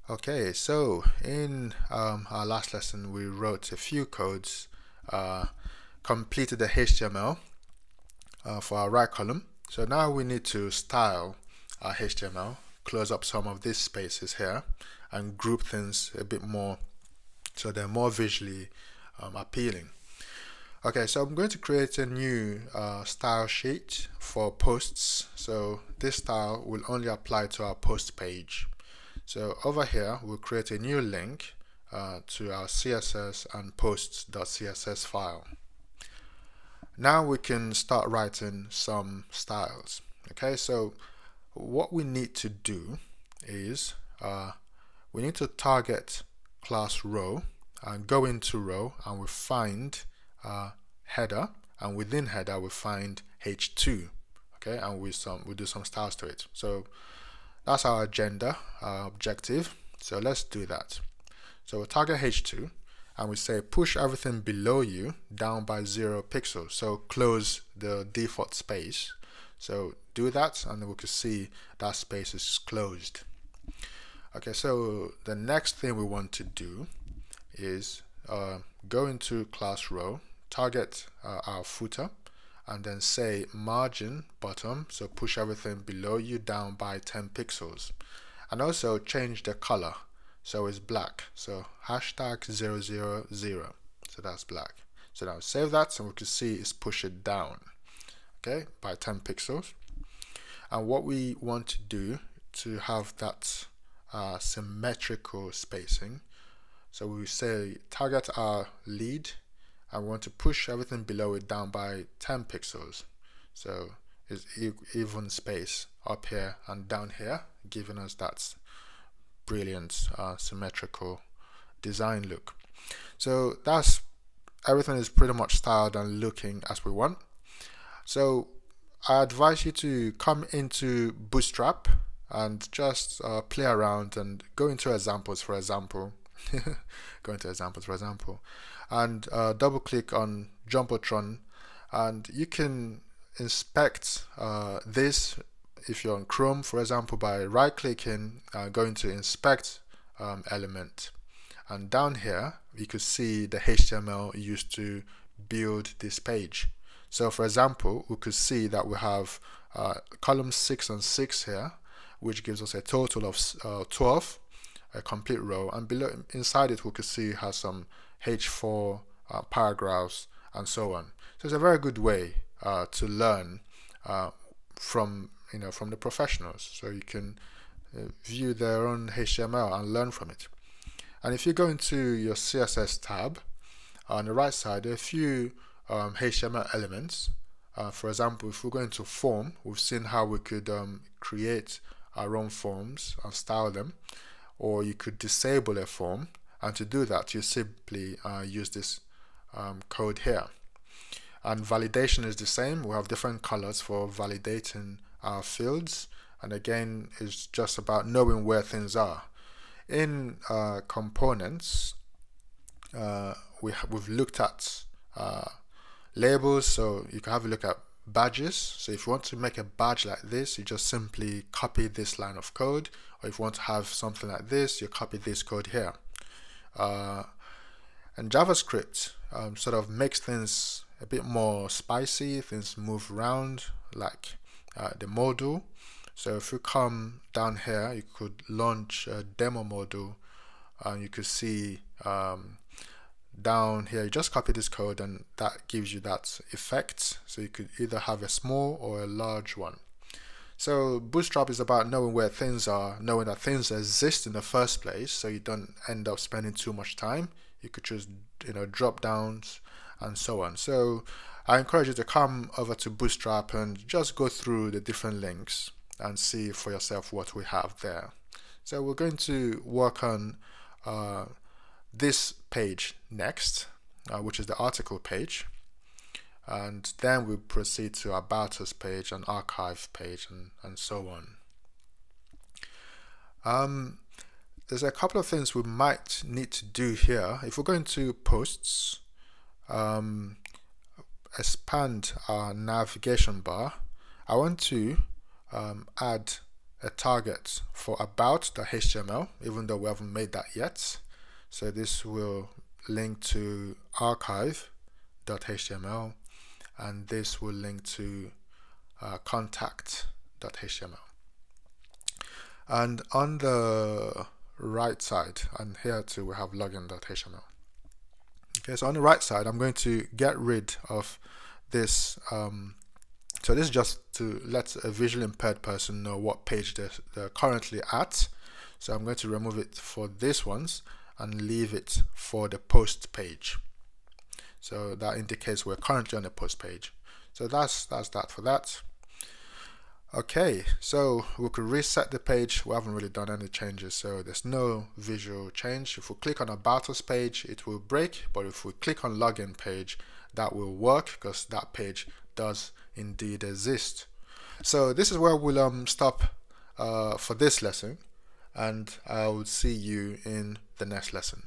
Okay, so in our last lesson we wrote a few codes, completed the HTML for our right column. So now we need to style our HTML, close up some of these spaces here and group things a bit more so they're more visually appealing. Okay, so I'm going to create a new style sheet for posts. So this style will only apply to our post page. So over here, we'll create a new link to our CSS and posts.css file. Now we can start writing some styles. Okay, so what we need to do is we need to target class row and go into row, and we find header, and within header we find h2. Okay, and we do some styles to it. So that's our agenda, our objective. So let's do that. So we'll target h2 and we say push everything below you down by 0 pixels. So close the default space. So do that and we can see that space is closed. Okay, so the next thing we want to do is go into class row, target our footer, and then say margin bottom, so push everything below you down by 10 pixels, and also change the color so it's black, so hashtag 000, so that's black. So now save that and we can see it's push it down, okay, by 10 pixels. And what we want to do to have that symmetrical spacing, so we say target our lead and we want to push everything below it down by 10 pixels. So it's even space up here and down here, giving us that brilliant symmetrical design look. So that's everything is pretty much styled and looking as we want. So I advise you to come into Bootstrap and just play around and go into examples, for example. Go into examples, for example, and double click on Jumbotron, and you can inspect this if you're on Chrome, for example, by right clicking, going to inspect element, and down here you could see the HTML used to build this page. So for example, we could see that we have columns 6 and 6 here, which gives us a total of 12, a complete row, and below inside it we could see it has some h4 paragraphs and so on. So it's a very good way to learn from the professionals, so you can view their own HTML and learn from it. And if you go into your CSS tab on the right side, there are a few HTML elements. For example, if we go into form, we've seen how we could create our own forms and style them, or you could disable a form, and to do that you simply use this code here. And validation is the same. We have different colors for validating our fields, and again it's just about knowing where things are. In components, we've looked at labels, so you can have a look at badges. So if you want to make a badge like this, you just simply copy this line of code, or if you want to have something like this, you copy this code here. And JavaScript sort of makes things a bit more spicy, things move around like the module. So if you come down here, you could launch a demo module, and you could see down here you just copy this code and that gives you that effect. So you could either have a small or a large one. So Bootstrap is about knowing where things are, knowing that things exist in the first place, so you don't end up spending too much time. You could choose drop downs and so on. So I encourage you to come over to Bootstrap and just go through the different links and see for yourself what we have there. So we're going to work on this page next, which is the article page, and then we proceed to About Us page and Archive page and so on. There's a couple of things we might need to do here. If we're going to posts, expand our navigation bar, I want to add a target for about.html, even though we haven't made that yet. So this will link to archive.html, and this will link to contact.html. And on the right side, and here too we have login.html. Okay, so on the right side, I'm going to get rid of this. So this is just to let a visually impaired person know what page they're currently at. So I'm going to remove it for these ones and leave it for the post page. So that indicates we're currently on the post page. So that's that for that. Okay, so we could reset the page. We haven't really done any changes, so there's no visual change. If we click on About Us page, it will break, but if we click on Login page, that will work because that page does indeed exist. So this is where we'll stop for this lesson, and I'll see you in the next lesson.